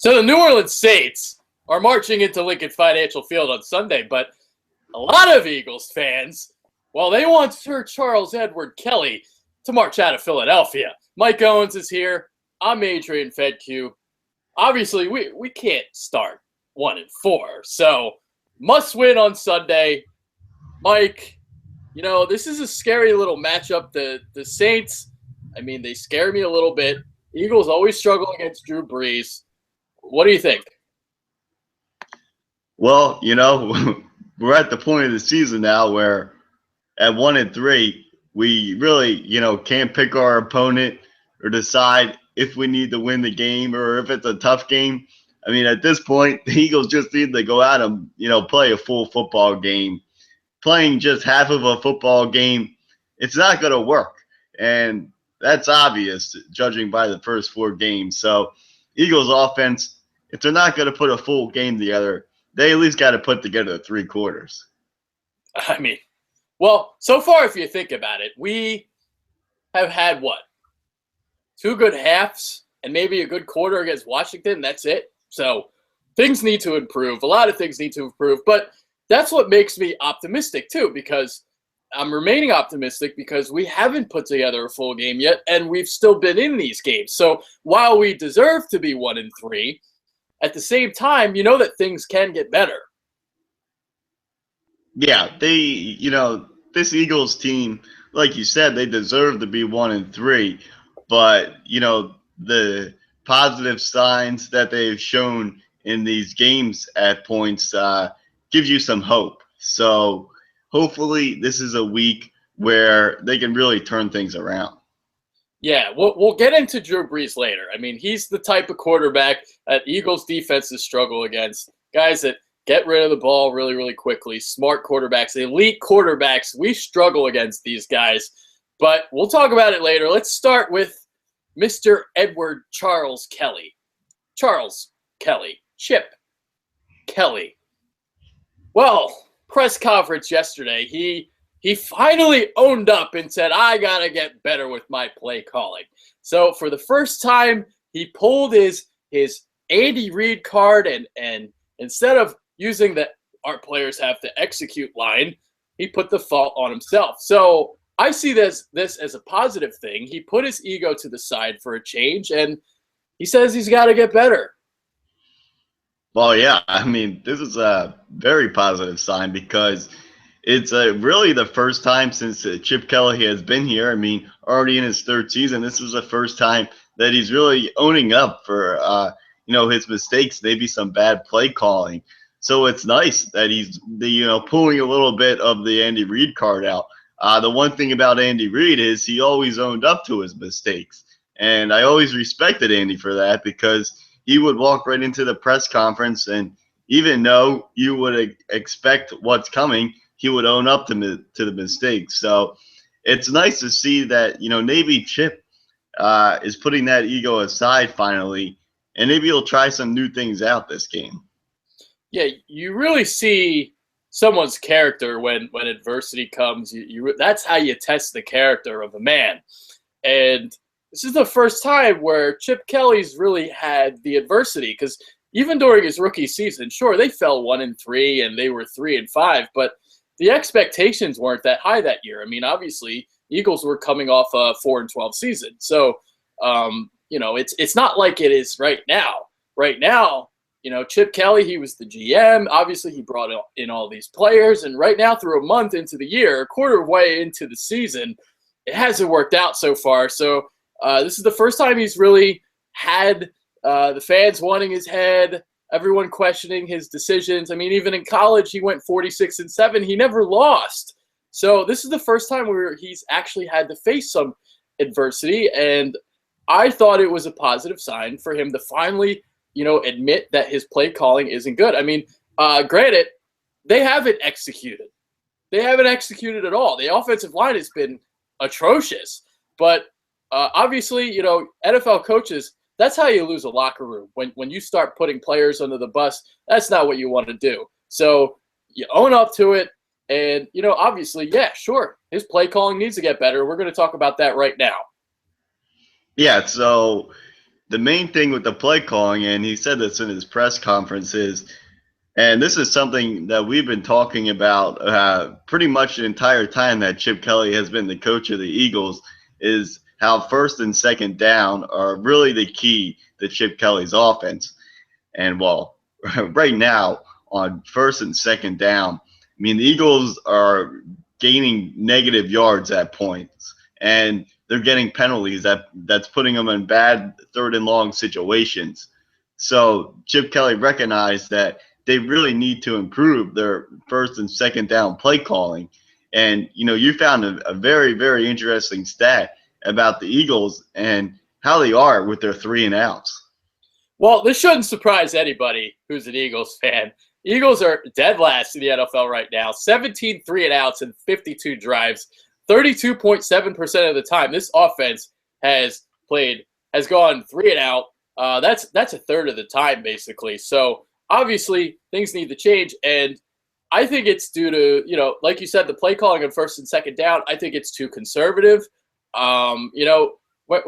So the New Orleans Saints are marching into Lincoln Financial Field on Sunday, but a lot of Eagles fans, well, they want Sir Charles Edward Kelly to march out of Philadelphia. Mike Owens is here. I'm Adrian Fedque. Obviously, we can't start 1-4, so must win on Sunday. Mike, you know, this is a scary little matchup. The Saints, I mean, they scare me a little bit. Eagles always struggle against Drew Brees. What do you think? Well, we're at the point of the season now where at 1-3, we really, can't pick our opponent or decide if we need to win the game or if it's a tough game. I mean, at this point, the Eagles just need to go out and, play a full football game. Playing just half of a football game, it's not going to work. And that's obvious, judging by the first 4 games. So Eagles offense, if they're not going to put a full game together, they at least got to put together 3 quarters. I mean, well, so far, if you think about it, we have had, 2 good halves and maybe a good quarter against Washington. That's it. So things need to improve. A lot of things need to improve. But that's what makes me optimistic, too, because I'm remaining optimistic because we haven't put together a full game yet, and we've still been in these games. So while we deserve to be 1-3, at the same time, you know that things can get better. Yeah, this Eagles team, like you said, they deserve to be 1-3, but the positive signs that they've shown in these games at points gives you some hope. So hopefully this is a week where they can really turn things around. Yeah, we'll get into Drew Brees later. I mean, he's the type of quarterback that Eagles defenses struggle against. Guys that get rid of the ball really, really quickly, smart quarterbacks, elite quarterbacks. We struggle against these guys, but we'll talk about it later. Let's start with Mr. Edward Charles Kelly. Charles Kelly. Chip Kelly. Well, press conference yesterday, he finally owned up and said, I got to get better with my play calling. So for the first time, he pulled his Andy Reid card, and instead of using the our players have to execute line, he put the fault on himself. So I see this as a positive thing. He put his ego to the side for a change, and he says he's got to get better. Well, yeah, I mean, this is a very positive sign because it's really the first time since Chip Kelly has been here. I mean, already in his 3rd season, this is the first time that he's really owning up for, his mistakes, maybe some bad play calling. So it's nice that he's, pulling a little bit of the Andy Reid card out. The one thing about Andy Reid is he always owned up to his mistakes. And I always respected Andy for that because he would walk right into the press conference, and even though you would expect what's coming, he would own up to the mistakes. So it's nice to see that, maybe Chip is putting that ego aside finally, and maybe he'll try some new things out this game. Yeah, you really see someone's character when adversity comes. That's how you test the character of a man. And this is the first time where Chip Kelly's really had the adversity, because even during his rookie season, sure, they fell 1-3 and they were 3-5, but the expectations weren't that high that year. I mean, obviously, Eagles were coming off a 4-12 season. So, it's not like it is right now. Right now, Chip Kelly, he was the GM. Obviously, he brought in all these players. And right now, through a month into the year, a quarter way into the season, it hasn't worked out so far. So this is the first time he's really had the fans wanting his head, everyone questioning his decisions. I mean, even in college, he went 46-7. He never lost. So this is the first time where he's actually had to face some adversity, and I thought it was a positive sign for him to finally, admit that his play calling isn't good. I mean, granted, they haven't executed. They haven't executed at all. The offensive line has been atrocious, but obviously, NFL coaches, that's how you lose a locker room. When you start putting players under the bus, that's not what you want to do. So you own up to it. And, obviously, yeah, sure, his play calling needs to get better. We're going to talk about that right now. Yeah, so the main thing with the play calling, and he said this in his press conferences, and this is something that we've been talking about pretty much the entire time that Chip Kelly has been the coach of the Eagles, is how first and second down are really the key to Chip Kelly's offense. And well, right now on first and second down, I mean, the Eagles are gaining negative yards at points, and they're getting penalties that's putting them in bad third and long situations. So Chip Kelly recognized that they really need to improve their first and second down play calling. And, you found a very, very interesting stat about the Eagles and how they are with their 3 and outs. Well, this shouldn't surprise anybody who's an Eagles fan. Eagles are dead last in the NFL right now, 17 3 and outs and 52 drives, 32.7% of the time. This offense has gone 3 and out. That's a third of the time, basically. So obviously things need to change, and I think it's due to, like you said, the play calling on first and second down. I think it's too conservative. When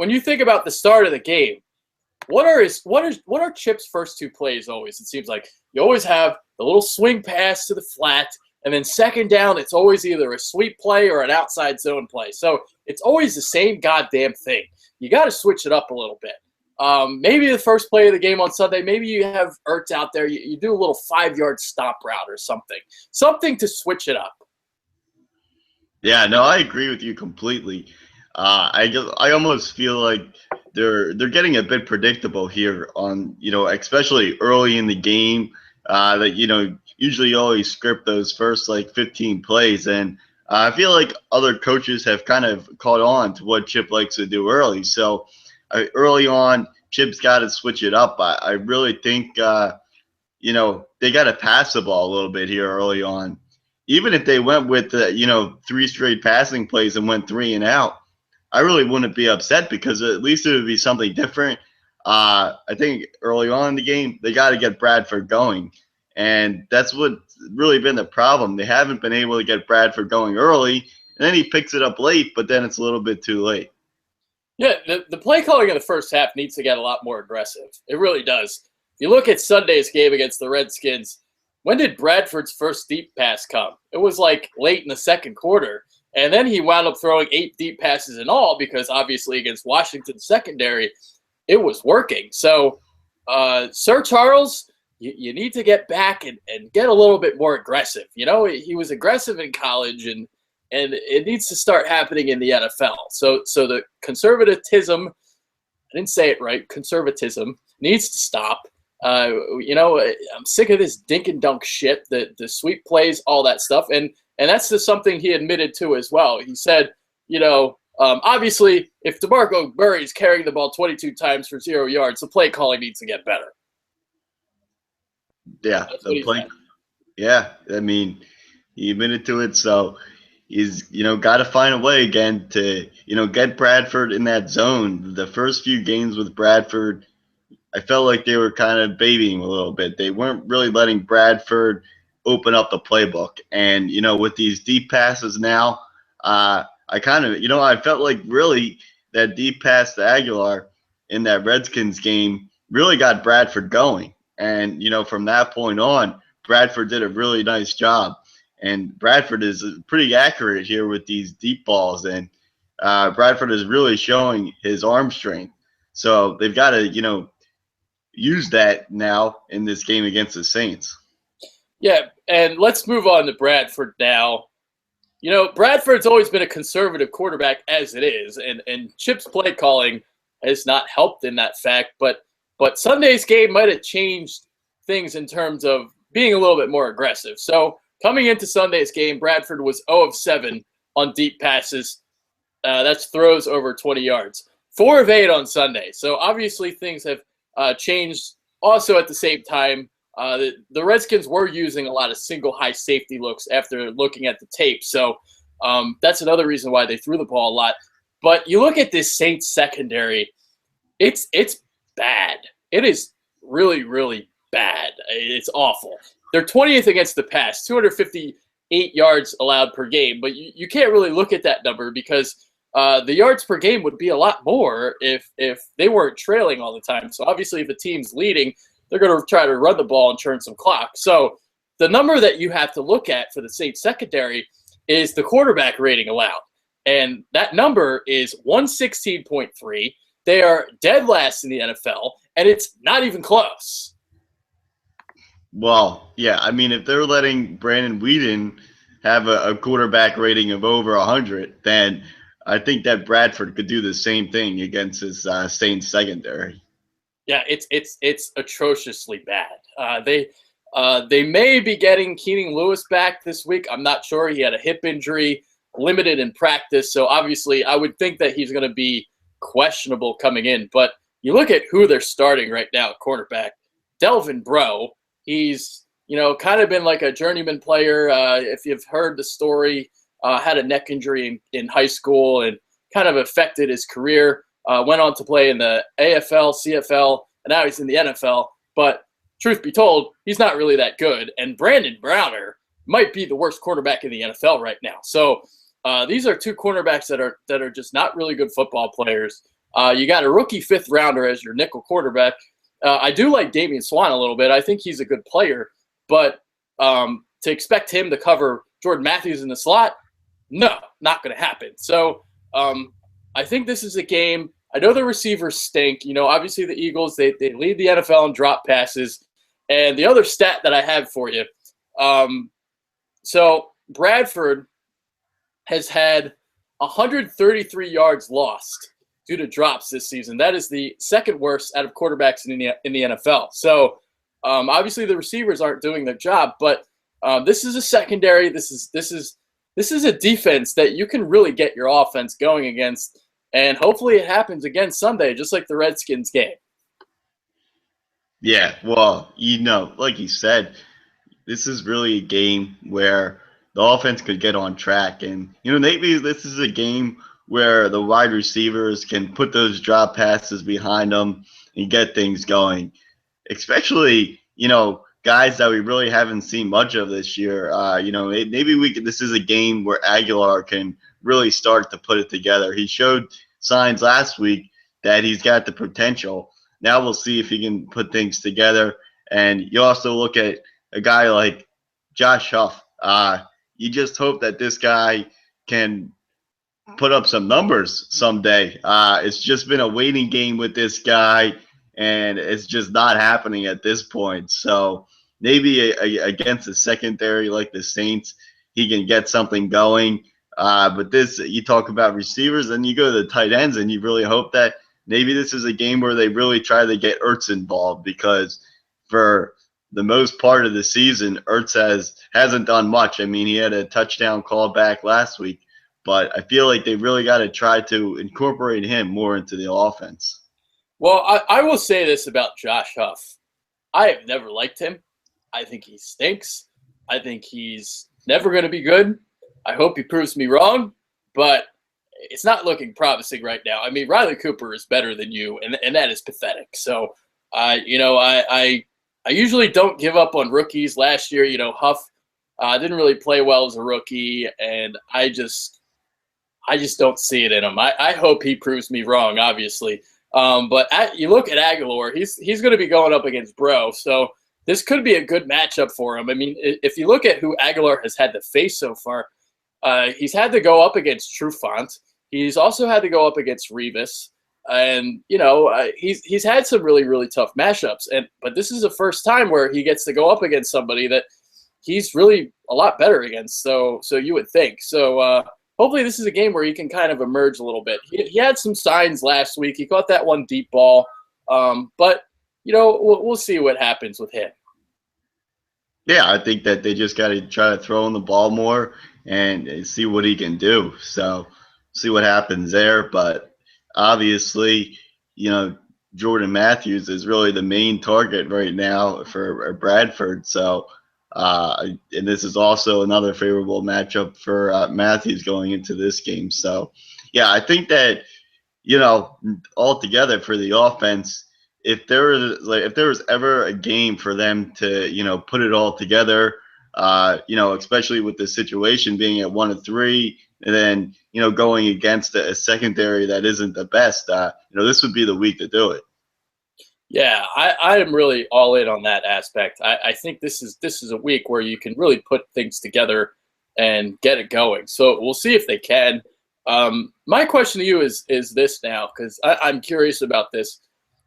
you think about the start of the game, what are Chip's first 2 plays always? It seems like you always have the little swing pass to the flat, and then second down, it's always either a sweep play or an outside zone play. So it's always the same goddamn thing. You got to switch it up a little bit. Maybe the first play of the game on Sunday, maybe you have Ertz out there. You do a little 5-yard stop route or something to switch it up. Yeah, no, I agree with you completely. I almost feel like they're getting a bit predictable here on, especially early in the game, that, usually you always script those first 15 plays. And I feel like other coaches have kind of caught on to what Chip likes to do early. So early on, Chip's got to switch it up. I really think, they got to pass the ball a little bit here early on. Even if they went with, 3 straight passing plays and went 3 and out, I really wouldn't be upset because at least it would be something different. I think early on in the game, they got to get Bradford going. And that's what's really been the problem. They haven't been able to get Bradford going early, and then he picks it up late, but then it's a little bit too late. Yeah, the play calling in the first half needs to get a lot more aggressive. It really does. If you look at Sunday's game against the Redskins, when did Bradford's first deep pass come? It was late in the second quarter. And then he wound up throwing 8 deep passes in all because obviously against Washington's secondary, it was working. So, Sir Charles, you need to get back and get a little bit more aggressive. He was aggressive in college, and it needs to start happening in the NFL. So the conservatism, I didn't say it right, conservatism needs to stop. I'm sick of this dink and dunk shit, the sweep plays, all that stuff. And that's just something he admitted to as well. He said, obviously, if DeMarco Murray's carrying the ball 22 times for 0 yards, the play calling needs to get better. Yeah, the play. Yeah, I mean, he admitted to it, so he's got to find a way again to get Bradford in that zone. The first few games with Bradford, I felt like they were kind of babying a little bit. They weren't really letting Bradford open up the playbook. And, with these deep passes now, I kind of, I felt like really that deep pass to Aguilar in that Redskins game really got Bradford going. And, from that point on, Bradford did a really nice job. And Bradford is pretty accurate here with these deep balls. And Bradford is really showing his arm strength. So they've got to, use that now in this game against the Saints. Yeah, and let's move on to Bradford now. Bradford's always been a conservative quarterback as it is, and Chip's play calling has not helped in that fact. But Sunday's game might have changed things in terms of being a little bit more aggressive. So coming into Sunday's game, Bradford was 0 of 7 on deep passes. That's throws over 20 yards. 4 of 8 on Sunday. So obviously things have changed. Also at the same time, the Redskins were using a lot of single high safety looks after looking at the tape. So that's another reason why they threw the ball a lot. But you look at this Saints secondary, it's bad. It is really, really bad. It's awful. They're 20th against the pass, 258 yards allowed per game. But you can't really look at that number because the yards per game would be a lot more if they weren't trailing all the time. So obviously, if a team's leading, they're going to try to run the ball and churn some clock. So the number that you have to look at for the Saints secondary is the quarterback rating allowed, and that number is 116.3. They are dead last in the NFL, and it's not even close. Well, yeah, I mean, if they're letting Brandon Weeden have a quarterback rating of over 100, then I think that Bradford could do the same thing against his Saints secondary. Yeah, it's atrociously bad. They may be getting Keenan Lewis back this week. I'm not sure. He had a hip injury, limited in practice, so obviously I would think that he's going to be questionable coming in. But you look at who they're starting right now at quarterback. Delvin Breaux. He's kind of been like a journeyman player. If you've heard the story, had a neck injury in high school and kind of affected his career. Went on to play in the AFL, CFL, and now he's in the NFL. But truth be told, he's not really that good. And Brandon Browner might be the worst quarterback in the NFL right now. So these are two cornerbacks that are just not really good football players. You got a rookie fifth rounder as your nickel quarterback. I do like Damian Swann a little bit. I think he's a good player. But to expect him to cover Jordan Matthews in the slot, no, not going to happen. So I think this is a game. I know the receivers stink. Obviously the Eagles, they lead the NFL in drop passes. And the other stat that I have for you, so Bradford has had 133 yards lost due to drops this season. That is the second worst out of quarterbacks in the NFL. So obviously the receivers aren't doing their job, but this is a secondary. This is a defense that you can really get your offense going against, and hopefully it happens again Sunday, just like the Redskins game. Yeah, well, like you said, this is really a game where the offense could get on track. And, maybe this is a game where the wide receivers can put those drop passes behind them and get things going. Especially, guys that we really haven't seen much of this year. Maybe this is a game where Aguilar can really start to put it together. He showed signs last week that he's got the potential. Now we'll see if he can put things together. And you also look at a guy like Josh Huff. You just hope that this guy can put up some numbers someday. It's just been a waiting game with this guy, and it's just not happening at this point. So maybe against a secondary like the Saints, he can get something going. But you talk about receivers, and you go to the tight ends, and you really hope that maybe this is a game where they really try to get Ertz involved, because for the most part of the season, Ertz hasn't done much. I mean, he had a touchdown call back last week, but I feel like they really got to try to incorporate him more into the offense. Well, I will say this about Josh Huff. I have never liked him. I think he stinks. I think he's never going to be good. I hope he proves me wrong, but it's not looking promising right now. I mean, Riley Cooper is better than you, and that is pathetic. So, I usually don't give up on rookies. Last year, Huff didn't really play well as a rookie, and I just don't see it in him. I hope he proves me wrong, obviously. But you look at Aguilar, he's going to be going up against Breaux, so this could be a good matchup for him. I mean, if you look at who Aguilar has had to face so far, he's had to go up against Trufant. He's also had to go up against Revis. And, he's had some really, really tough matchups. But this is the first time where he gets to go up against somebody that he's really a lot better against. So you would think. So hopefully this is a game where he can kind of emerge a little bit. He had some signs last week. He caught that one deep ball. But, we'll see what happens with him. Yeah, I think that they just got to try to throw in the ball more and see what he can do. So see what happens there. But obviously, Jordan Matthews is really the main target right now for Bradford. So, and this is also another favorable matchup for Matthews going into this game. So, yeah, I think that, altogether for the offense, if there was ever a game for them to, put it all together, especially with the situation being at 1-3, and then going against a secondary that isn't the best, this would be the week to do it. Yeah, I am really all in on that aspect. I think this is a week where you can really put things together and get it going. So we'll see if they can. My question to you is this now, because I'm curious about this.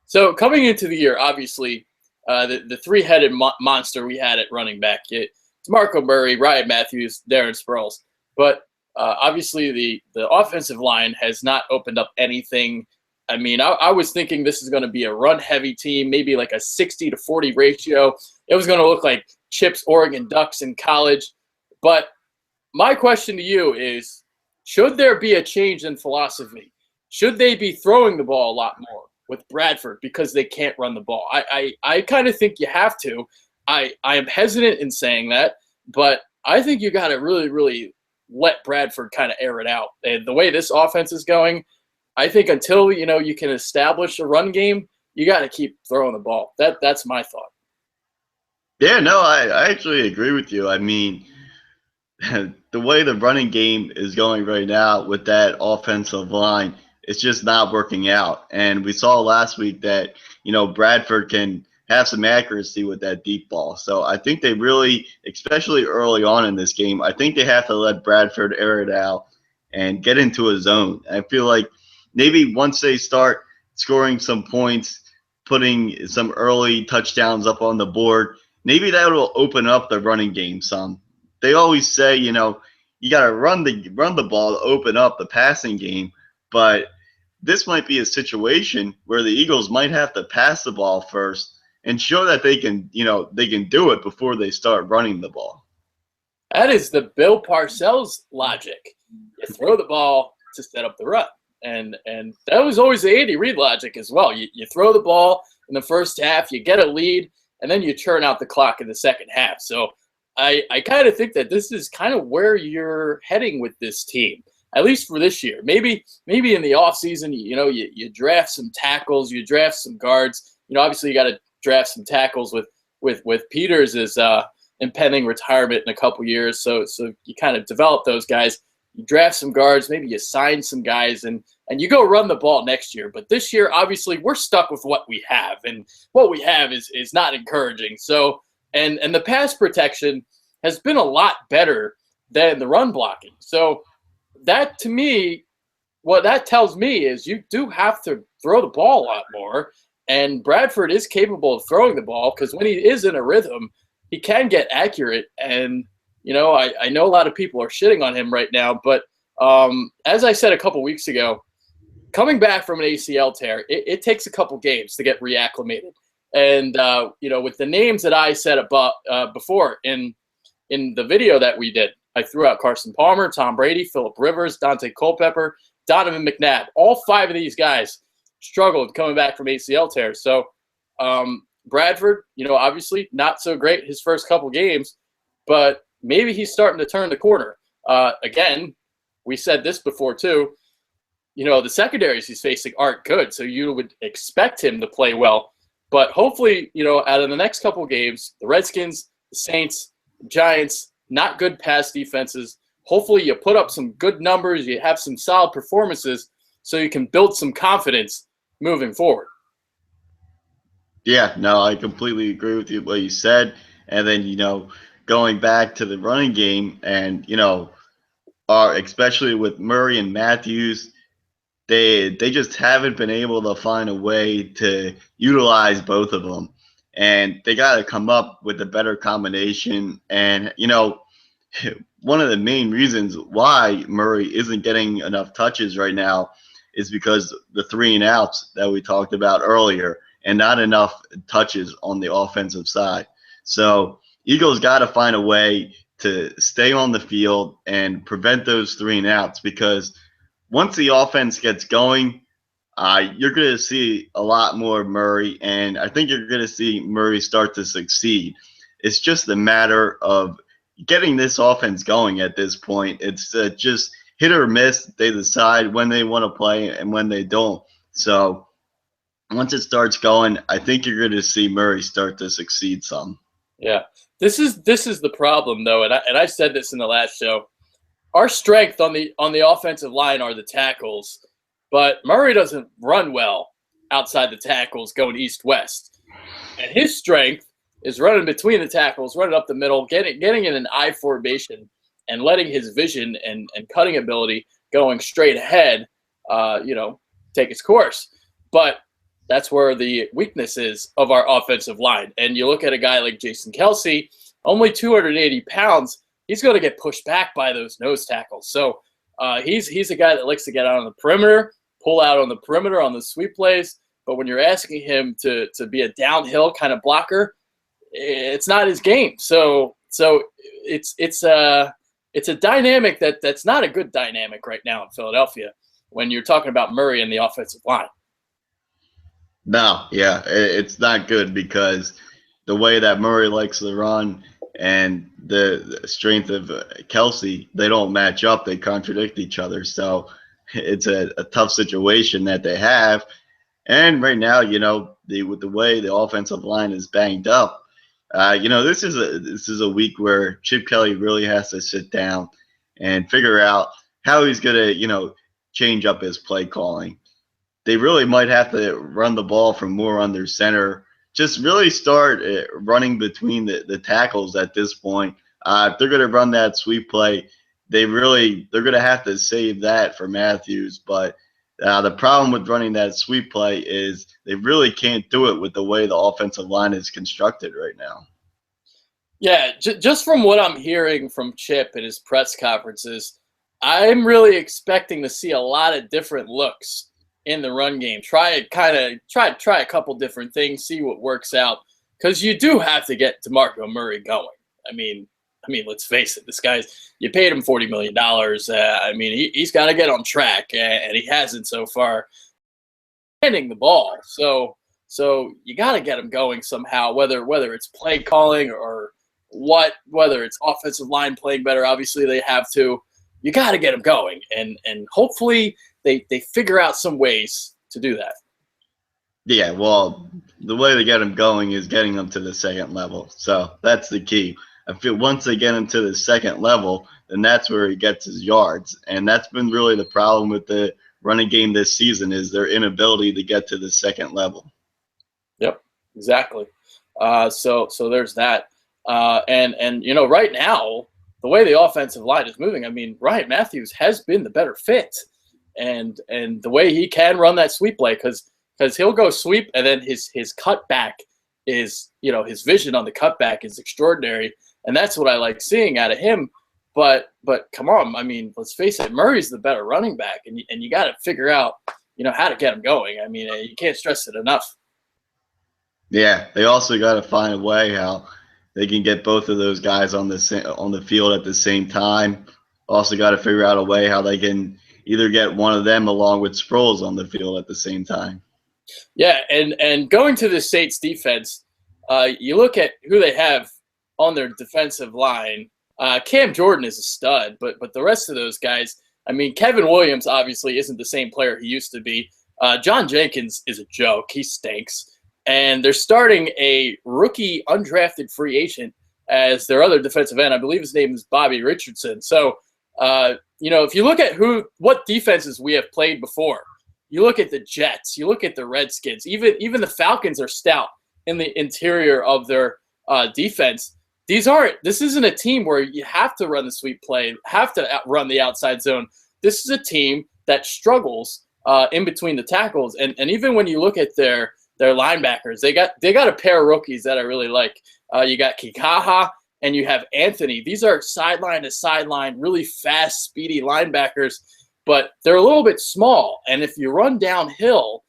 So coming into the year, obviously, the three-headed monster we had at running back, it's Marco Murray, Ryan Matthews, Darren Sproles. But obviously the offensive line has not opened up anything. I mean, I was thinking this is going to be a run-heavy team, maybe like a 60-40 ratio. It was going to look like Chip's Oregon Ducks in college. But my question to you is, should there be a change in philosophy? Should they be throwing the ball a lot more with Bradford because they can't run the ball? I kind of think you have to. I am hesitant in saying that, but I think you got to really, really let Bradford kind of air it out. And the way this offense is going, I think until you can establish a run game, you got to keep throwing the ball. That's my thought. Yeah, no, I actually agree with you. I mean, the way the running game is going right now with that offensive line, it's just not working out. And we saw last week that Bradford can have some accuracy with that deep ball. So I think they really, especially early on in this game, I think they have to let Bradford air it out and get into a zone. I feel like maybe once they start scoring some points, putting some early touchdowns up on the board, maybe that will open up the running game some. They always say, you got to run the ball to open up the passing game, but this might be a situation where the Eagles might have to pass the ball first and show that they can do it before they start running the ball. That is the Bill Parcells logic. You throw the ball to set up the run. And that was always the Andy Reid logic as well. You throw the ball in the first half, you get a lead, and then you churn out the clock in the second half. So I kind of think that this is kind of where you're heading with this team, at least for this year. Maybe in the offseason, you draft some tackles, you draft some guards. Obviously you got to draft some tackles with Peters' impending retirement in a couple years. So you kind of develop those guys. You draft some guards, maybe you sign some guys, and you go run the ball next year. But this year, obviously, we're stuck with what we have, and what we have is not encouraging. So, and the pass protection has been a lot better than the run blocking. So that, to me, what that tells me is you do have to throw the ball a lot more, and Bradford is capable of throwing the ball because when he is in a rhythm, he can get accurate. And I know a lot of people are shitting on him right now, but as I said a couple weeks ago, coming back from an ACL tear, it takes a couple games to get reacclimated. And with the names that I said about before in the video that we did, I threw out Carson Palmer, Tom Brady, Phillip Rivers, Dante Culpepper, Donovan McNabb. All five of these guys struggled coming back from ACL tears. So Bradford, obviously not so great his first couple games, but maybe he's starting to turn the corner. Again, we said this before too. The secondaries he's facing aren't good, so you would expect him to play well. But hopefully, out of the next couple games, the Redskins, the Saints, the Giants, not good pass defenses. Hopefully you put up some good numbers, you have some solid performances so you can build some confidence moving forward. Yeah, no, I completely agree with what you said. And then, going back to the running game and, especially with Murray and Matthews, they just haven't been able to find a way to utilize both of them. And they got to come up with a better combination. And, one of the main reasons why Murray isn't getting enough touches right now is because the 3-and-outs that we talked about earlier and not enough touches on the offensive side. So Eagles got to find a way to stay on the field and prevent those 3-and-outs, because once the offense gets going, you're going to see a lot more Murray, and I think you're going to see Murray start to succeed. It's just a matter of getting this offense going at this point. It's just hit or miss. They decide when they want to play and when they don't. So once it starts going, I think you're going to see Murray start to succeed some. Yeah. This is the problem, though, and I said this in the last show. our strength on the offensive line are the tackles, but Murray doesn't run well outside the tackles going east-west. And his strength is running between the tackles, running up the middle, getting in an I formation, and letting his vision and cutting ability going straight ahead, take its course. But that's where the weakness is of our offensive line. And you look at a guy like Jason Kelce, only 280 pounds, he's going to get pushed back by those nose tackles. So he's a guy that likes to get out on the perimeter, pull out on the perimeter on the sweep plays. But when you're asking him to be a downhill kind of blocker, it's not his game. So it's a dynamic that's not a good dynamic right now in Philadelphia when you're talking about Murray and the offensive line. No, yeah, it's not good because the way that Murray likes to run and the strength of Kelce, they don't match up. They contradict each other. So it's a tough situation that they have. And right now, with the way the offensive line is banged up, this is a week where Chip Kelly really has to sit down and figure out how he's gonna, change up his play calling. They really might have to run the ball from more under center. Just really start running between the tackles at this point. If they're gonna run that sweep play, they're gonna have to save that for Matthews. But the problem with running that sweep play is they really can't do it with the way the offensive line is constructed right now. Yeah, just from what I'm hearing from Chip at his press conferences, I'm really expecting to see a lot of different looks in the run game. Try a couple different things, see what works out, because you do have to get DeMarco Murray going. I mean, let's face it. This guy's, you paid him $40 million. He's got to get on track, and he hasn't so far. Handing the ball, so you got to get him going somehow. Whether it's play calling or whether it's offensive line playing better. Obviously, they have to. You got to get him going, and hopefully they figure out some ways to do that. Yeah, well, the way to get him going is getting him to the second level. So that's the key. I feel once they get him to the second level, then that's where he gets his yards. And that's been really the problem with the running game this season is their inability to get to the second level. Yep, exactly. So there's that. And right now, the way the offensive line is moving, Ryan Matthews has been the better fit. And the way he can run that sweep play, because he'll go sweep, and then his cutback is, his vision on the cutback is extraordinary, and that's what I like seeing out of him. But come on, let's face it, Murray's the better running back, and you got to figure out, how to get him going. You can't stress it enough. Yeah, they also got to find a way how they can get both of those guys on the field at the same time. Also got to figure out a way how they can either get one of them along with Sproles on the field at the same time. Yeah, and going to the Saints defense, you look at who they have on their defensive line. Cam Jordan is a stud, but the rest of those guys, Kevin Williams obviously isn't the same player he used to be. John Jenkins is a joke. He stinks. And they're starting a rookie undrafted free agent as their other defensive end. I believe his name is Bobby Richardson. So, if you look at what defenses we have played before, you look at the Jets, you look at the Redskins, even the Falcons are stout in the interior of their defense. This isn't a team where you have to run the sweep play, have to run the outside zone. This is a team that struggles in between the tackles. And even when you look at their linebackers, they got a pair of rookies that I really like. You got Kikaha and you have Anthony. These are sideline to sideline, really fast, speedy linebackers, but they're a little bit small. And if you run downhill,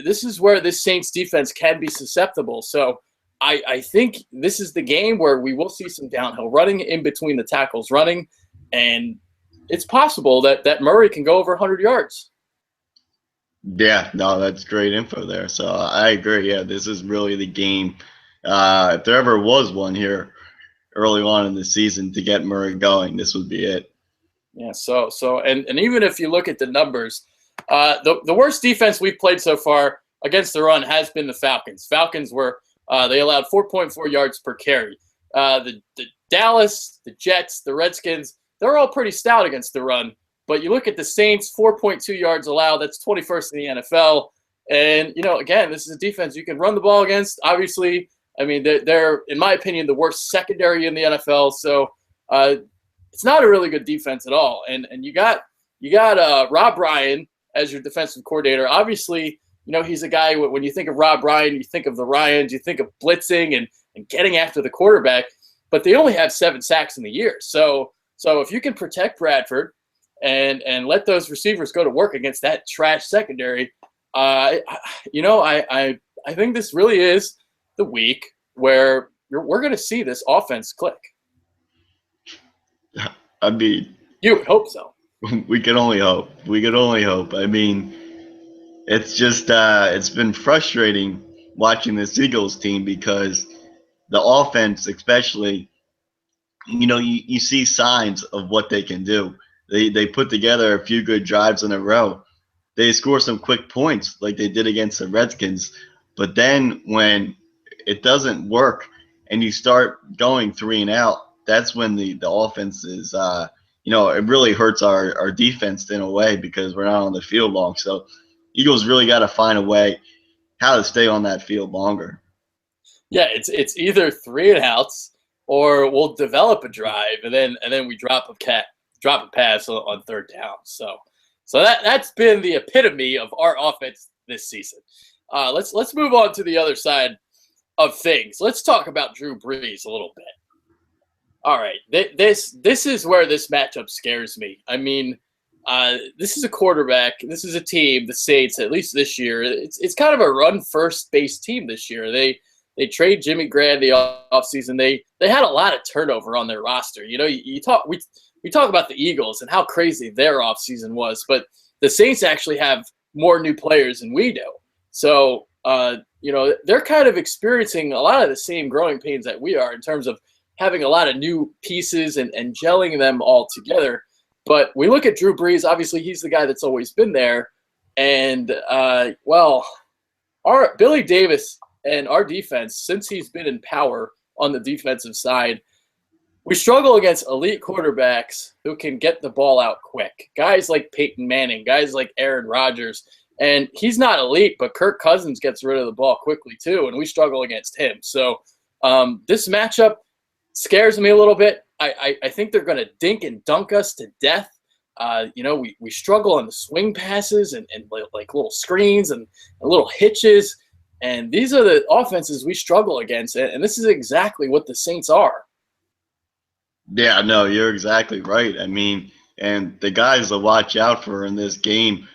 this is where this Saints defense can be susceptible. So I think this is the game where we will see some downhill running in between the tackles running, and it's possible that Murray can go over 100 yards. Yeah, no, that's great info there. So I agree. Yeah, this is really the game. If there ever was one here early on in the season to get Murray going, this would be it. Yeah. So even if you look at the numbers, the worst defense we've played so far against the run has been the Falcons. Falcons were they allowed 4.4 yards per carry. The Dallas, the Jets, the Redskins, they're all pretty stout against the run. But you look at the Saints, 4.2 yards allowed. That's 21st in the NFL. And, again, this is a defense you can run the ball against. Obviously, I mean, they're in my opinion, the worst secondary in the NFL. So it's not a really good defense at all. And you got Rob Ryan as your defensive coordinator. Obviously, he's a guy, when you think of Rob Ryan, you think of the Ryans, you think of blitzing and getting after the quarterback. But they only have 7 sacks in the year. So if you can protect Bradford and let those receivers go to work against that trash secondary, I think this really is the week where we're going to see this offense click. I mean, you would hope so. We can only hope. I mean, it's just it's been frustrating watching this Eagles team because the offense, especially, you see signs of what they can do. They put together a few good drives in a row. They score some quick points like they did against the Redskins. But then when it doesn't work and you start going 3 and out, that's when the offense is, it really hurts our defense in a way because we're not on the field long. So Eagles really got to find a way how to stay on that field longer. Yeah, it's either 3 and outs or we'll develop a drive and then we drop a pass on 3rd down. So that's been the epitome of our offense this season. Let's move on to the other side of things. Let's talk about Drew Brees a little bit. All right, this is where this matchup scares me. I mean, this is a quarterback. This is a team, the Saints, at least this year. It's kind of a run-first based team this year. They trade Jimmy Graham the offseason. They had a lot of turnover on their roster. We talk about the Eagles and how crazy their offseason was, but the Saints actually have more new players than we do. So, they're kind of experiencing a lot of the same growing pains that we are in terms of having a lot of new pieces and gelling them all together. But we look at Drew Brees. Obviously, he's the guy that's always been there. And, our Billy Davis and our defense, since he's been in power on the defensive side, we struggle against elite quarterbacks who can get the ball out quick. Guys like Peyton Manning, guys like Aaron Rodgers. And he's not elite, but Kirk Cousins gets rid of the ball quickly too, and we struggle against him. So this matchup scares me a little bit. I think they're going to dink and dunk us to death. We struggle on the swing passes and like little screens and little hitches. And these are the offenses we struggle against. And this is exactly what the Saints are. Yeah, no, you're exactly right. I mean, and the guys to watch out for in this game,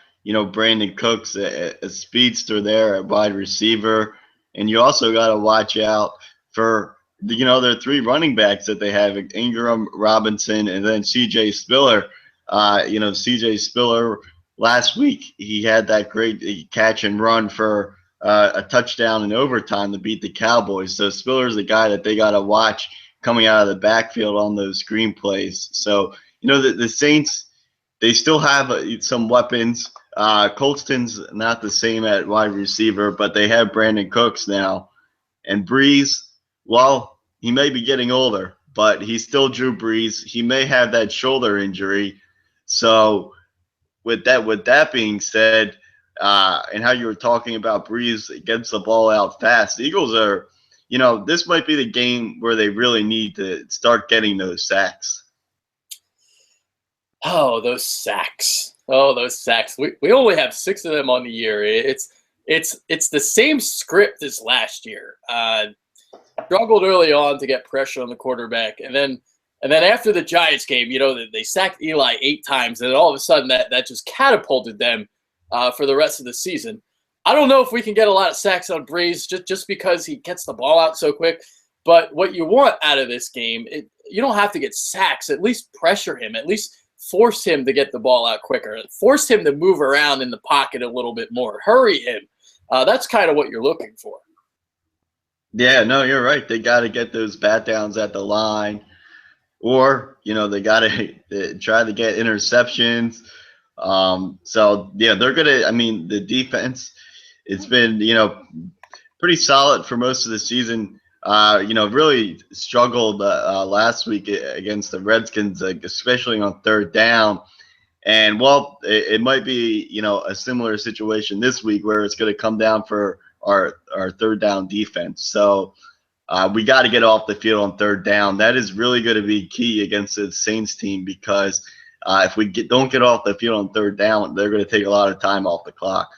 Brandon Cooks, a speedster there at wide receiver. And you also got to watch out for, their 3 running backs that they have, Ingram, Robinson, and then C.J. Spiller. C.J. Spiller, last week, he had that great catch and run for a touchdown in overtime to beat the Cowboys. So Spiller's the guy that they got to watch coming out of the backfield on those screen plays. So, the Saints, they still have some weapons. Colston's not the same at wide receiver, but they have Brandon Cooks now. And Brees, well, he may be getting older, but he's still Drew Brees. He may have that shoulder injury. So with that being said, and how you were talking about Brees gets the ball out fast, the Eagles are, this might be the game where they really need to start getting those sacks. Oh, those sacks. We only have 6 of them on the year. It's the same script as last year. Struggled early on to get pressure on the quarterback, and then after the Giants game, they sacked Eli 8 times, and all of a sudden that just catapulted them for the rest of the season. I don't know if we can get a lot of sacks on Brees just because he gets the ball out so quick. But what you want out of this game, you don't have to get sacks. At least pressure him. At least force him to get the ball out quicker. Force him to move around in the pocket a little bit more. Hurry him. That's kind of what you're looking for. Yeah, no, you're right. They got to get those bat downs at the line, or they got to try to get interceptions. So yeah, they're gonna. I mean, the defense, it's been pretty solid for most of the season. really struggled last week against the Redskins, especially on third down. And well, it might be, a similar situation this week where it's going to come down for our third down defense. So we got to get off the field on third down. That is really going to be key against the Saints team because if we don't get off the field on third down, they're going to take a lot of time off the clock.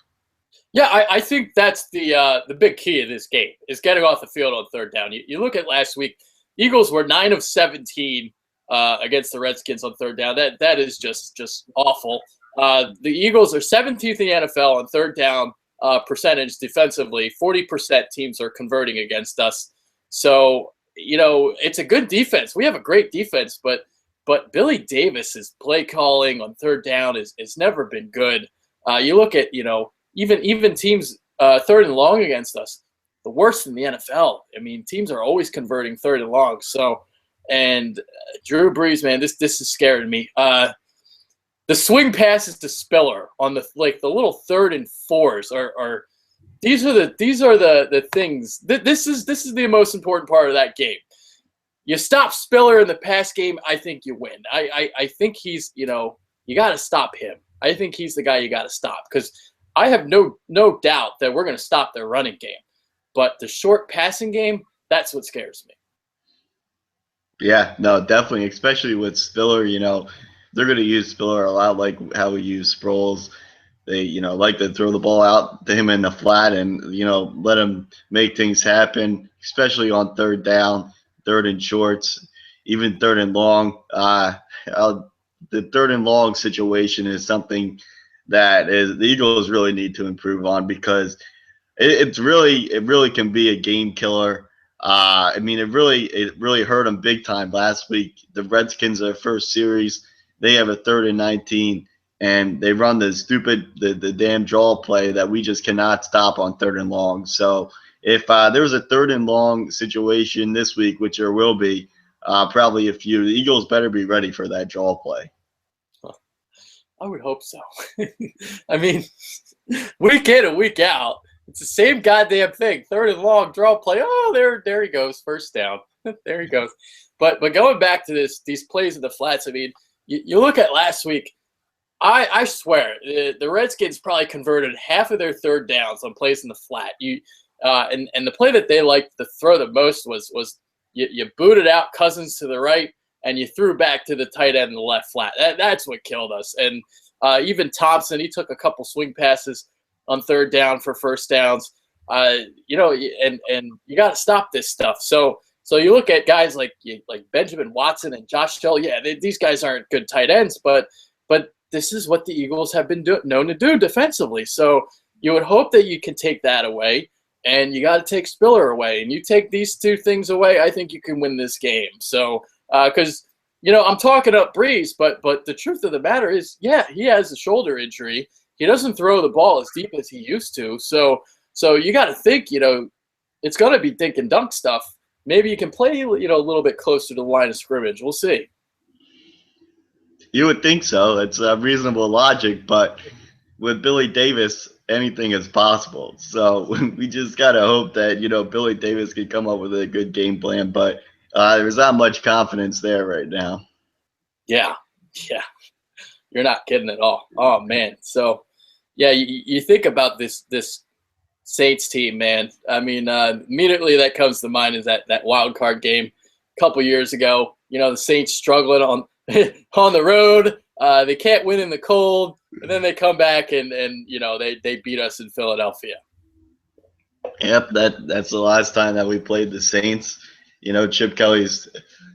Yeah, I think that's the big key of this game is getting off the field on third down. You look at last week, Eagles were 9 of 17 against the Redskins on third down. That is just awful. The Eagles are 17th in the NFL on third down percentage defensively. 40% teams are converting against us. So, it's a good defense. We have a great defense, but Billy Davis's play calling on third down is never been good. You look at, even teams third and long against us, the worst in the NFL. I mean, teams are always converting third and long. So, and Drew Brees, man, this is scaring me. The swing passes to Spiller on the little 3rd and 4s are these are the things. This is the most important part of that game. You stop Spiller in the pass game, I think you win. I think he's, you got to stop him. I think he's the guy you got to stop because I have no doubt that we're going to stop their running game. But the short passing game, that's what scares me. Yeah, no, definitely, especially with Spiller, they're going to use Spiller a lot like how we use Sproles. They, like to throw the ball out to him in the flat and, let him make things happen, especially on third down, third and shorts, even third and long. The third and long situation is something that the Eagles really need to improve on because it really can be a game killer. It really hurt them big time last week. The Redskins, their first series, they have a 3rd and 19, and they run the damn draw play that we just cannot stop on 3rd and long. So if there was a 3rd and long situation this week, which there will be, probably a few, the Eagles better be ready for that draw play. I would hope so. I mean, week in and week out, it's the same goddamn thing. 3rd and long, draw play. Oh, there he goes, first down. There he goes. But going back to these plays in the flats, I mean, you look at last week. I swear the Redskins probably converted half of their third downs on plays in the flat. And the play that they liked to throw the most was you booted out Cousins to the right and you threw back to the tight end in the left flat. That's what killed us. And even Thompson, he took a couple swing passes on third down for first downs. And you got to stop this stuff. So you look at guys like Benjamin Watson and Josh Hill. Yeah, these guys aren't good tight ends, but this is what the Eagles have been known to do defensively. So you would hope that you can take that away, and you got to take Spiller away. And you take these two things away, I think you can win this game. So because I'm talking up Brees, but the truth of the matter is, yeah, he has a shoulder injury. He doesn't throw the ball as deep as he used to. So you got to think, it's going to be dink and dunk stuff. Maybe you can play, a little bit closer to the line of scrimmage. We'll see. You would think so. It's a reasonable logic, but with Billy Davis, anything is possible. So we just got to hope that, Billy Davis can come up with a good game plan, but there's not much confidence there right now. Yeah. You're not kidding at all. Oh, man. So, yeah, you think about this Saints team, man. I mean, immediately that comes to mind is that wild card game a couple years ago. The Saints struggling on the road. They can't win in the cold, and then they come back and they beat us in Philadelphia. Yep, that's the last time that we played the Saints. Chip Kelly's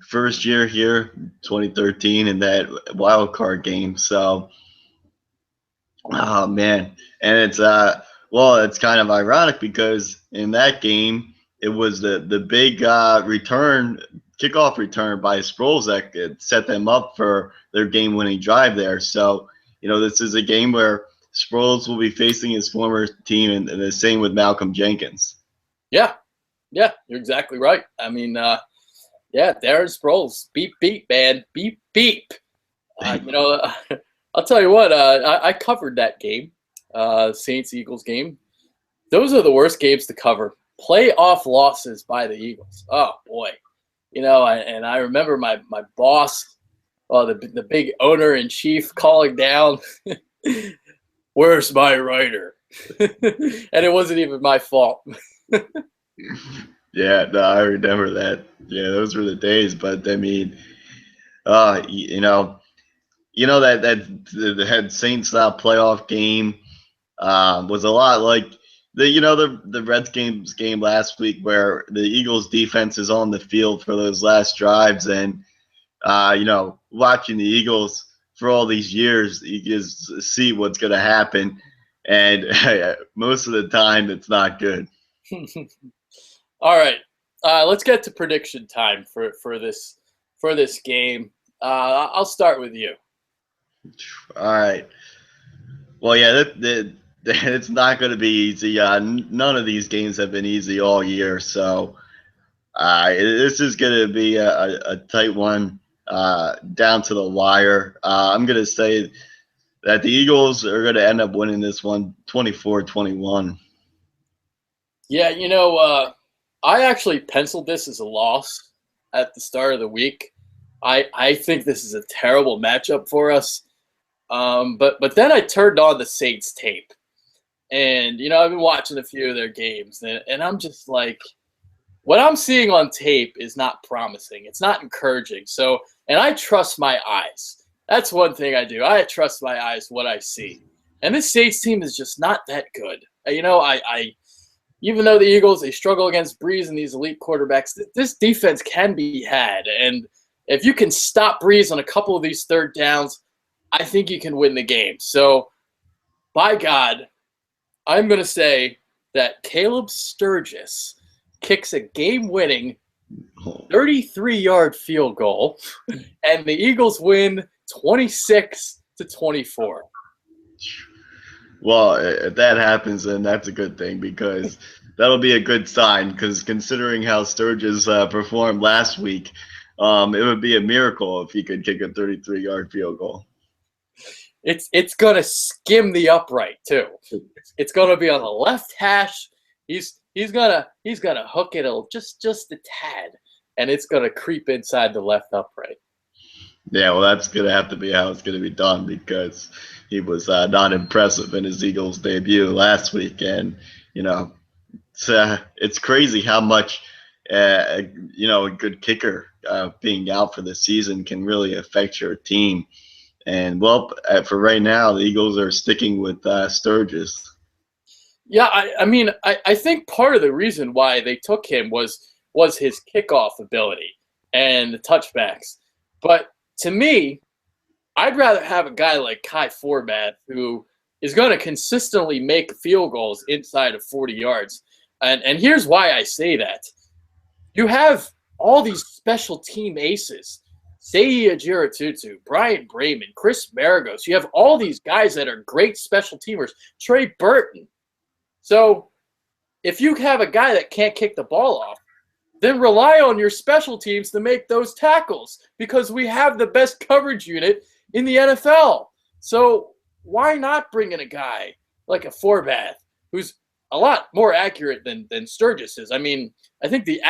first year here, 2013, in that wild card game. So, oh man, and it's it's kind of ironic because in that game it was the big kickoff return by Sproles that set them up for their game-winning drive there. So, this is a game where Sproles will be facing his former team, and the same with Malcolm Jenkins. Yeah, you're exactly right. I mean, Darren Sproles, beep, beep, man, beep, beep. I'll tell you what, I covered that game, Saints-Eagles game. Those are the worst games to cover. playoff losses by the Eagles. Oh boy, and I remember my boss, the big owner in chief, calling down, "Where's my writer?" And it wasn't even my fault. Yeah, no, I remember that. Yeah, those were the days. But I mean, that Saints playoff game was a lot like the Redskins game last week, where the Eagles defense is on the field for those last drives, and watching the Eagles for all these years, you just see what's going to happen, and most of the time it's not good. All right, let's get to prediction time for this game. I'll start with you. All right. Well, yeah, it's not going to be easy. None of these games have been easy all year, so this is going to be a tight one, down to the wire. I'm going to say that the Eagles are going to end up winning this one 24-21. Yeah, I actually penciled this as a loss at the start of the week. I think this is a terrible matchup for us. But then I turned on the Saints tape, and I've been watching a few of their games, and I'm just like, what I'm seeing on tape is not promising. It's not encouraging. So, and I trust my eyes. That's one thing I do. I trust my eyes, what I see. And this Saints team is just not that good. I even though the Eagles, they struggle against Breeze and these elite quarterbacks, this defense can be had. And if you can stop Breeze on a couple of these third downs, I think you can win the game. So, by God, I'm going to say that Caleb Sturgis kicks a game-winning 33-yard field goal, and the Eagles win 26-24. Well, if that happens, then that's a good thing, because that'll be a good sign. Because considering how Sturgis performed last week, it would be a miracle if he could kick a 33-yard field goal. It's gonna skim the upright too. It's gonna be on the left hash. He's gonna hook it just a tad, and it's gonna creep inside the left upright. Yeah, well, that's gonna have to be how it's gonna be done, because he was not impressive in his Eagles debut last week, and it's crazy how much a good kicker being out for the season can really affect your team. And well, for right now, the Eagles are sticking with Sturgis. Yeah, I think part of the reason why they took him was his kickoff ability and the touchbacks. But to me, I'd rather have a guy like Kai Forbath, who is going to consistently make field goals inside of 40 yards. And here's why I say that. You have all these special team aces. Seyi Ajiratutu, Brian Brayman, Chris Maragos. You have all these guys that are great special teamers. Trey Burton. So if you have a guy that can't kick the ball off, then rely on your special teams to make those tackles, because we have the best coverage unit in the NFL. So why not bring in a guy like a Forbath, who's a lot more accurate than Sturgis is? I mean, I think the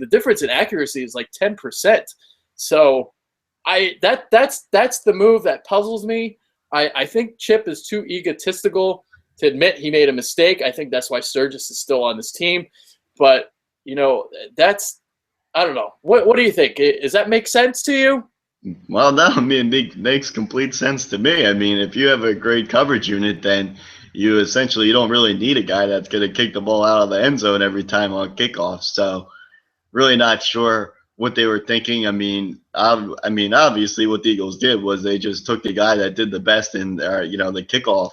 difference in accuracy is like 10%. So that's the move that puzzles me. I think Chip is too egotistical to admit he made a mistake. I think that's why Sturgis is still on this team. But I don't know. What do you think? Does that make sense to you? Well, no, I mean, it makes complete sense to me. I mean, if you have a great coverage unit, then you don't really need a guy that's going to kick the ball out of the end zone every time on kickoff. So, really not sure what they were thinking. I mean, obviously, what the Eagles did was they just took the guy that did the best in, the kickoff.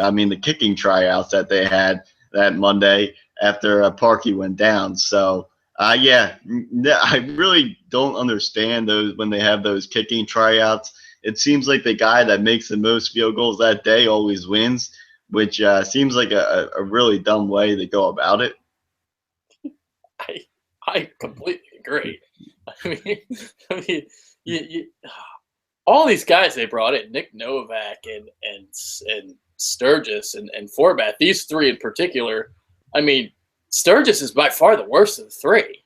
I mean, the kicking tryouts that they had that Monday after Parkey went down. So, I really don't understand those when they have those kicking tryouts. It seems like the guy that makes the most field goals that day always wins, which seems like a really dumb way to go about it. I completely agree. I mean, all these guys they brought in, Nick Novak and Sturgis and Forbath, these three in particular. I mean, Sturgis is by far the worst of the three.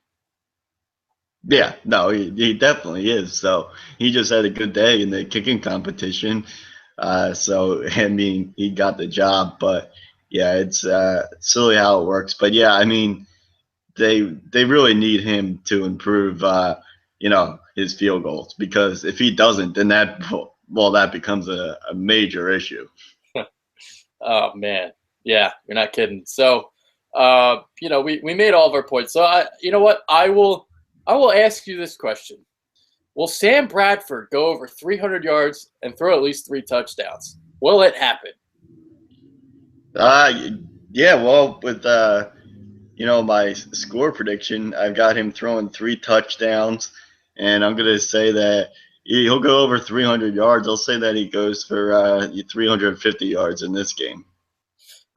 Yeah, no, he definitely is. So he just had a good day in the kicking competition. So I mean, he got the job. But yeah, it's silly how it works. But yeah, I mean, they really need him to improve, his field goals, because if he doesn't, then that becomes a major issue. Oh man, yeah, you're not kidding. So, we made all of our points. So you know what? I will ask you this question: will Sam Bradford go over 300 yards and throw at least 3 touchdowns? Will it happen? Uh, yeah, well, with my score prediction, I've got him throwing 3 touchdowns, and I'm gonna say that he'll go over 300 yards. I'll say that he goes for 350 yards in this game.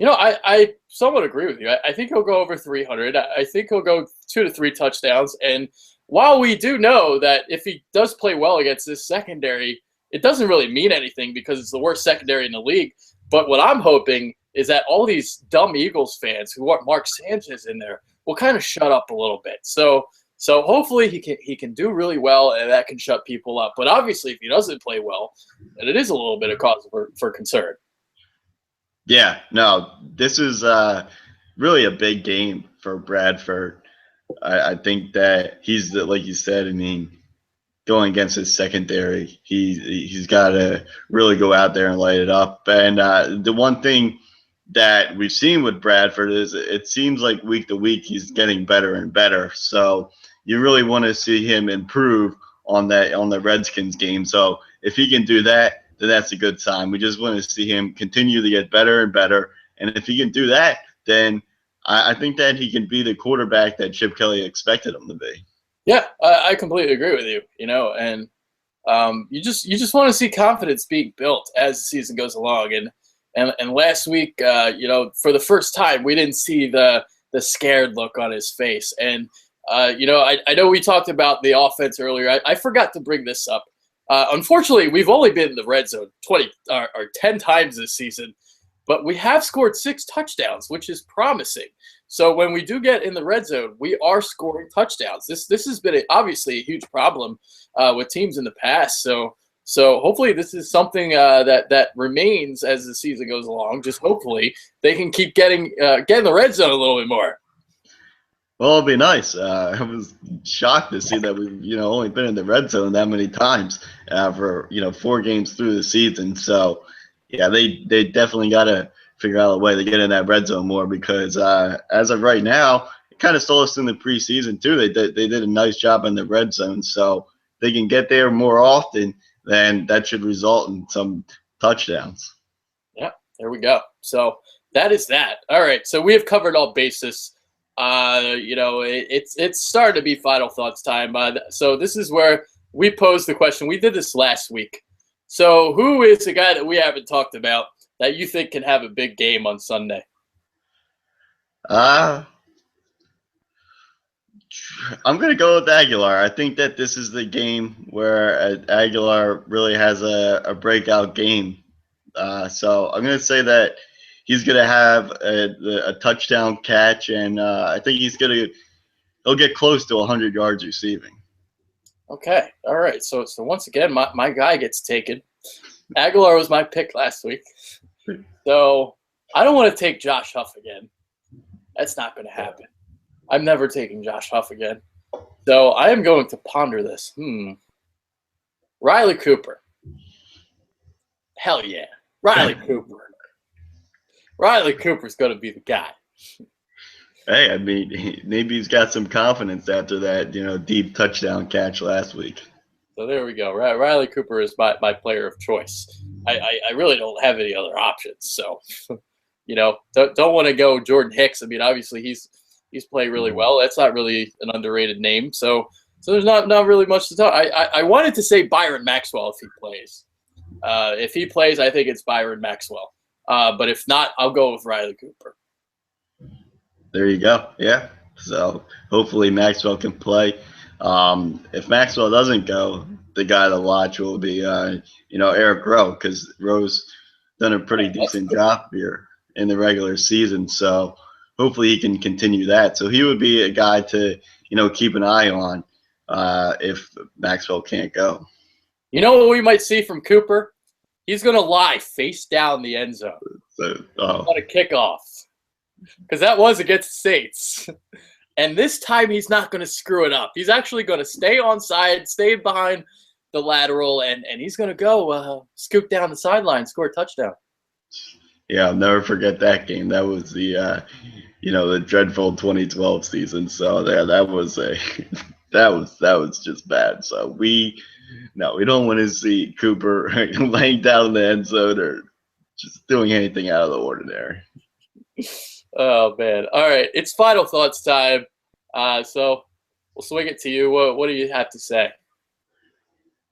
I somewhat agree with you. I think he'll go over 300. I think he'll go 2 to 3 touchdowns. And while we do know that if he does play well against this secondary, it doesn't really mean anything because it's the worst secondary in the league. But what I'm hoping is that all these dumb Eagles fans who want Mark Sanchez in there will kind of shut up a little bit. So hopefully he can do really well, and that can shut people up. But obviously, if he doesn't play well, then it is a little bit of cause for concern. Yeah, no, this is really a big game for Bradford. I think that like you said, I mean, going against his secondary, he's got to really go out there and light it up. And the one thing that we've seen with Bradford is it seems like week to week he's getting better and better. So you really want to see him improve on the Redskins game. So if he can do that, then that's a good sign. We just want to see him continue to get better and better. And if he can do that, then I think that he can be the quarterback that Chip Kelly expected him to be. Yeah, I completely agree with you. And you just want to see confidence being built as the season goes along. And last week, for the first time, we didn't see the scared look on his face. And I know we talked about the offense earlier. I forgot to bring this up. Unfortunately, we've only been in the red zone 20 or 10 times this season, but we have scored 6 touchdowns, which is promising. So when we do get in the red zone, we are scoring touchdowns. This has been obviously a huge problem with teams in the past. So hopefully this is something that remains as the season goes along. Just hopefully they can keep getting in the red zone a little bit more. Well, it'd be nice. I was shocked to see that we've only been in the red zone that many times for 4 games through the season. So yeah, they definitely got to figure out a way to get in that red zone more, because as of right now, it kind of stole us in the preseason too. They did a nice job in the red zone, so they can get there more often. Then that should result in some touchdowns. Yeah, there we go. So that is that. All right, so we have covered all bases. It's starting to be final thoughts time. So this is where we pose the question. We did this last week. So who is the guy that we haven't talked about that you think can have a big game on Sunday? I'm going to go with Aguilar. I think that this is the game where Aguilar really has a breakout game. So I'm going to say that he's going to have a touchdown catch, and I think he'll get close to 100 yards receiving. Okay, all right. So once again, my guy gets taken. Aguilar was my pick last week. So I don't want to take Josh Huff again. That's not going to happen. I'm never taking Josh Huff again. So I am going to ponder this. Riley Cooper. Hell yeah. Riley Cooper. Riley Cooper's going to be the guy. Hey, I mean, maybe he's got some confidence after that, deep touchdown catch last week. So there we go. Riley Cooper is my player of choice. I really don't have any other options. So, don't want to go Jordan Hicks. I mean, obviously he's played really well. That's not really an underrated name. So there's not really much to talk. I wanted to say Byron Maxwell if he plays. If he plays, I think it's Byron Maxwell. But if not, I'll go with Riley Cooper. There you go. Yeah. So hopefully Maxwell can play. If Maxwell doesn't go, the guy to watch will be, Eric Rowe, because Rowe's done a pretty decent job here in the regular season. So hopefully he can continue that. So he would be a guy to, keep an eye on if Maxwell can't go. You know what we might see from Cooper? He's going to lie face down in the end zone on a kickoff, because that was against the Saints. And this time he's not going to screw it up. He's actually going to stay onside, stay behind the lateral, and he's going to go scoop down the sideline, score a touchdown. Yeah, I'll never forget that game. That was the the dreadful 2012 season. So that was that was just bad. So we don't want to see Cooper laying down in the end zone or just doing anything out of the ordinary. Oh man! All right, it's final thoughts time. So we'll swing it to you. What do you have to say?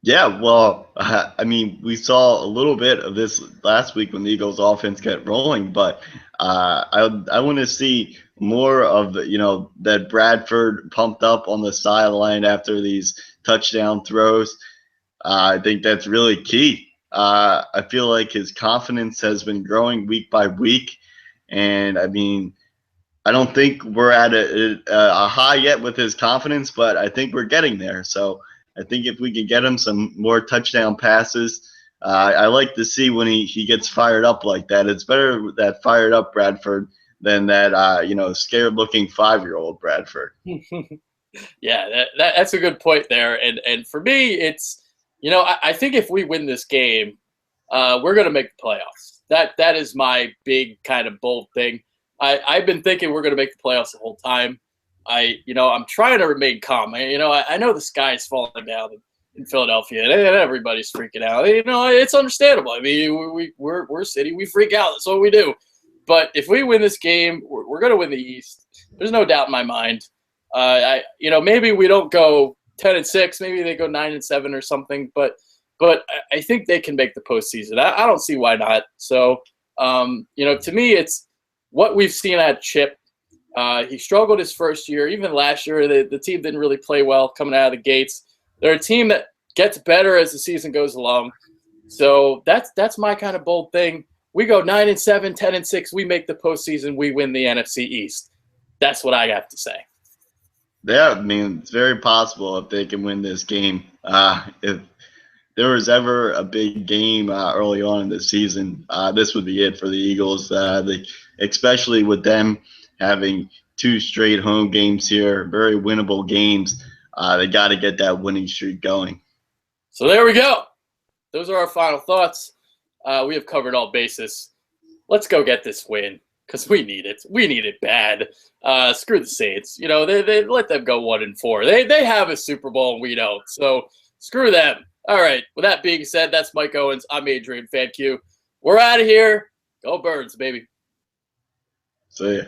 Yeah, well, I mean, we saw a little bit of this last week when the Eagles' offense got rolling, but I want to see more of that Bradford pumped up on the sideline after these touchdown throws. I think that's really key. I feel like his confidence has been growing week by week, and I mean, I don't think we're at a high yet with his confidence, but I think we're getting there. So I think if we could get him some more touchdown passes, I like to see when he gets fired up like that. It's better that fired up Bradford than that scared looking 5-year-old Bradford. Yeah, that's a good point there. And for me, it's I think if we win this game, we're going to make the playoffs. That is my big kind of bold thing. I've been thinking we're going to make the playoffs the whole time. I'm trying to remain calm. I know the sky is falling down in Philadelphia, and everybody's freaking out. It's understandable. I mean, we're City. We freak out. That's what we do. But if we win this game, we're going to win the East. There's no doubt in my mind. Maybe we don't go 10-6. Maybe they go 9-7 or something. But I think they can make the postseason. I don't see why not. So, to me, it's what we've seen at Chip. He struggled his first year. Even last year, the team didn't really play well coming out of the gates. They're a team that gets better as the season goes along. So that's my kind of bold thing. We go 9-7, 10-6. We make the postseason. We win the NFC East. That's what I have to say. Yeah, I mean, it's very possible if they can win this game. If there was ever a big game early on in the season, this would be it for the Eagles. Especially with them having 2 straight home games here, very winnable games. They got to get that winning streak going. So there we go. Those are our final thoughts. We have covered all bases. Let's go get this win because we need it. We need it bad. Screw the Saints. They let them go 1-4. They have a Super Bowl and we don't. So screw them. All right. With that being said, that's Mike Owens. I'm Adrian Fanque. We're out of here. Go Birds, baby. See ya.